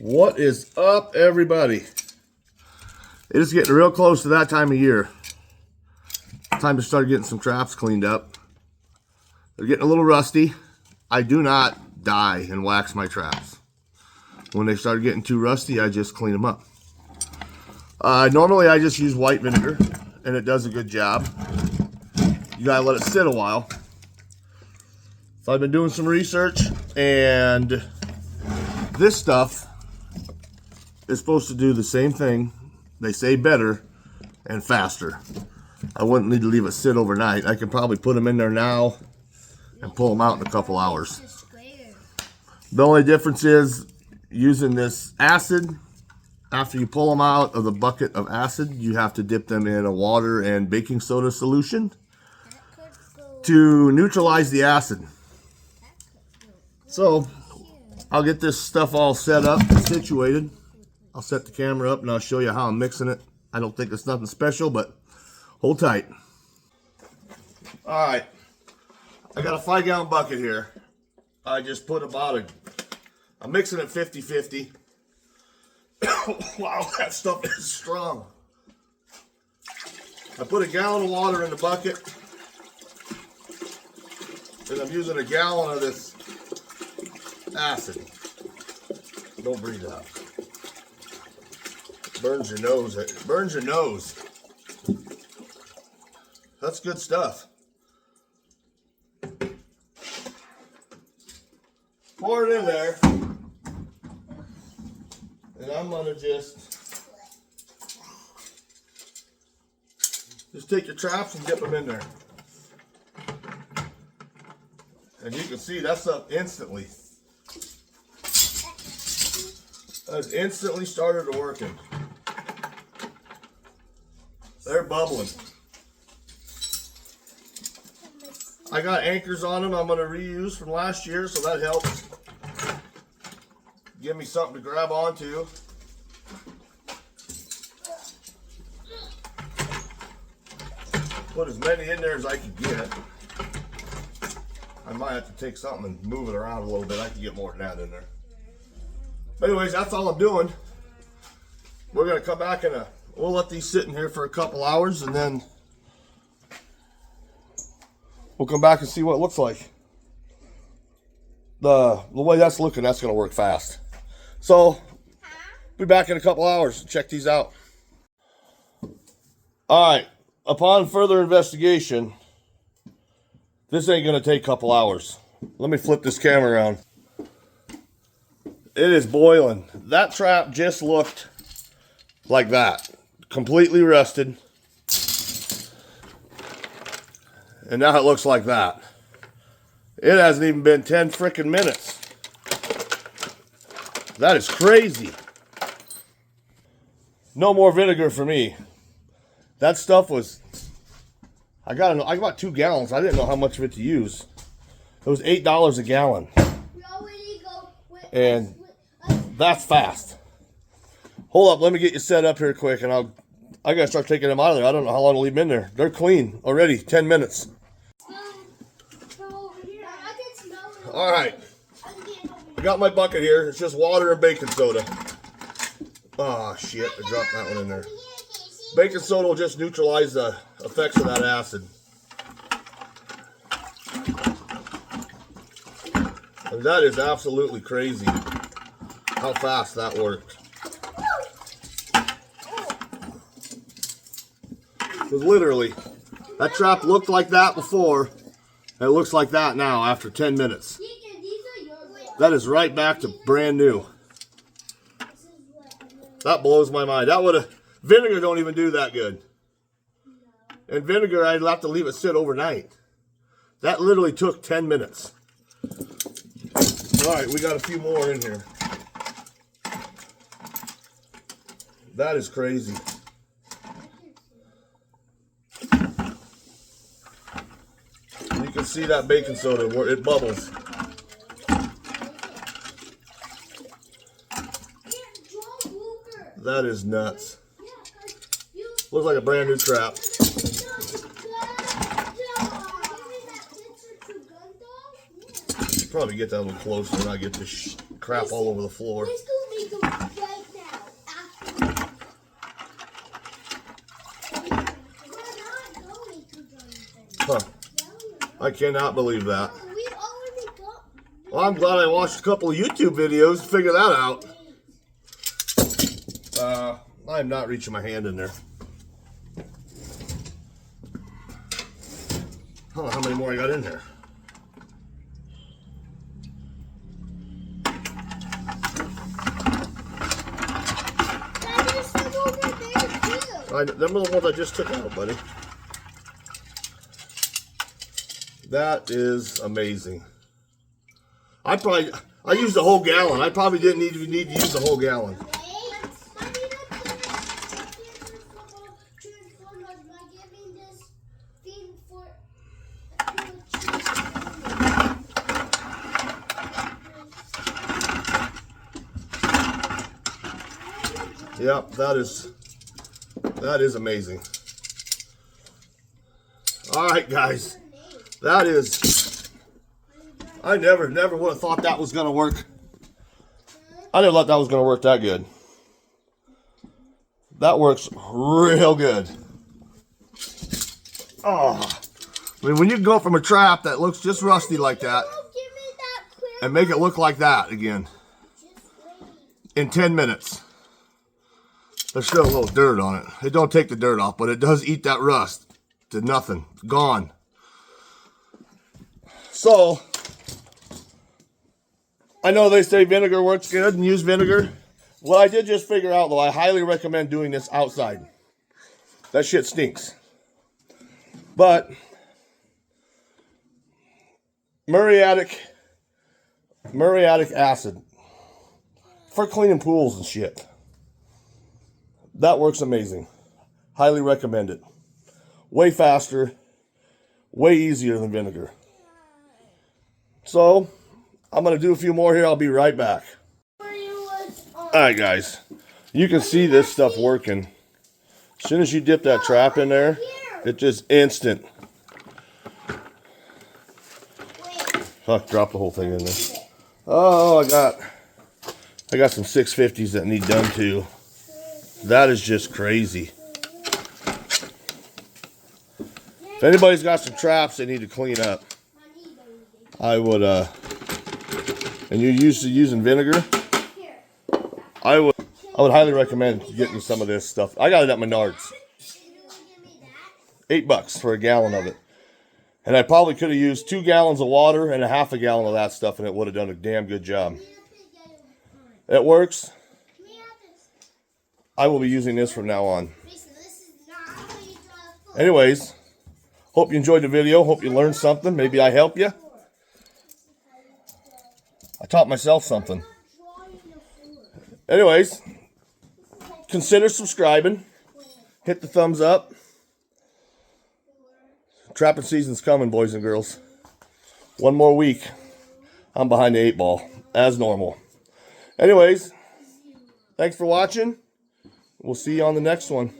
What is up, everybody? It is getting real close to that time of year. Time to start getting some traps cleaned up. They're getting a little rusty. I do not dye and wax my traps. When they start getting too rusty, I just clean them up. Normally I just use white vinegar and it does a good job. You gotta let it sit a while. So I've been doing some research, and this stuff is supposed to do the same thing. They say better and faster. I wouldn't need to leave it sit overnight. I can probably put them in there now and pull them out in a couple hours. The only difference is using this acid. After you pull them out of the bucket of acid, you have to dip them in a water and baking soda solution to neutralize the acid. So I'll get this stuff all set up and situated. I'll set the camera up and I'll show you how I'm mixing it. I don't think it's nothing special, but hold tight. All right, I got a 5-gallon bucket here. I just put I'm mixing it 50-50. Wow, that stuff is strong. I put a gallon of water in the bucket, and I'm using a gallon of this acid. Don't breathe out. Burns your nose. It burns your nose. That's good stuff. Pour it in there. And I'm gonna just take your traps and dip them in there. And you can see that's up instantly. That's instantly started working. They're bubbling. I got anchors on them I'm going to reuse from last year, so that helps give me something to grab onto. Put as many in there as I can get. I might have to take something and move it around a little bit. I can get more than that in there. But anyways, that's all I'm doing. We're going to come back and we'll let these sit in here for a couple hours, and then we'll come back and see what it looks like. The way that's looking, that's going to work fast. So, be back in a couple hours and check these out. Alright, upon further investigation, this ain't going to take a couple hours. Let me flip this camera around. It is boiling. That trap just looked like that. Completely rusted. And now it looks like that. It hasn't even been 10 freaking minutes. That is crazy. No more vinegar for me. That stuff was... I got 2 gallons. I didn't know how much of it to use. It was $8 a gallon. And that's fast. Hold up, let me get you set up here quick, and I gotta start taking them out of there. I don't know how long to leave them in there. They're clean already, 10 minutes. All right, I got my bucket here. It's just water and baking soda. Oh shit, I dropped that one in there. Baking soda will just neutralize the effects of that acid. And that is absolutely crazy how fast that worked. Because literally, that trap looked like that before, and it looks like that now after 10 minutes. That is right back to brand new. That blows my mind. Vinegar don't even do that good. And vinegar, I'd have to leave it sit overnight. That literally took 10 minutes. All right, we got a few more in here. That is crazy. You can see that baking soda where it bubbles. That is nuts. Looks like a brand new trap. Probably get that a little closer and not get this crap all over the floor. make them right now. We're not going to Johnny. Huh. I cannot believe that. We already got. Well, I'm glad I watched a couple of YouTube videos to figure that out. I'm not reaching my hand in there. I don't know how many more I got in there. There's some over there too. Them are the ones I just took out, buddy. That is amazing. I used the whole gallon. I probably didn't need to use the whole gallon. Yep, that is amazing. All right, guys, that is. I never would have thought that was gonna work. I never thought that was gonna work that good. That works real good. Oh, I mean, when you go from a trap that looks just rusty like that and make it look like that again in 10 minutes. There's still a little dirt on it. It don't take the dirt off, but it does eat that rust to nothing. Gone. So, I know they say vinegar works good and use vinegar. What I did just figure out, though, I highly recommend doing this outside. That shit stinks. But, muriatic acid for cleaning pools and shit. That works amazing. Highly recommend it. Way faster, way easier than vinegar. So, I'm going to do a few more here. I'll be right back. Alright, guys. You can see this stuff working. As soon as you dip that trap in there, it's just instant. Oh, drop the whole thing in there. Oh, I got some 650s that need done too. That is just crazy. If anybody's got some traps they need to clean up, I would, and you're used to using vinegar, I would highly recommend getting some of this stuff. I got it at Menards. $8 for a gallon of it. And I probably could have used 2 gallons of water and a half a gallon of that stuff, and it would have done a damn good job. It works. I will be using this from now on. Anyways, hope you enjoyed the video. Hope you learned something. Maybe I helped you. I taught myself something. Anyways, consider subscribing. Hit the thumbs up. Trapping season's coming, boys and girls. One more week. I'm behind the 8 ball, as normal. Anyways, thanks for watching. We'll see you on the next one.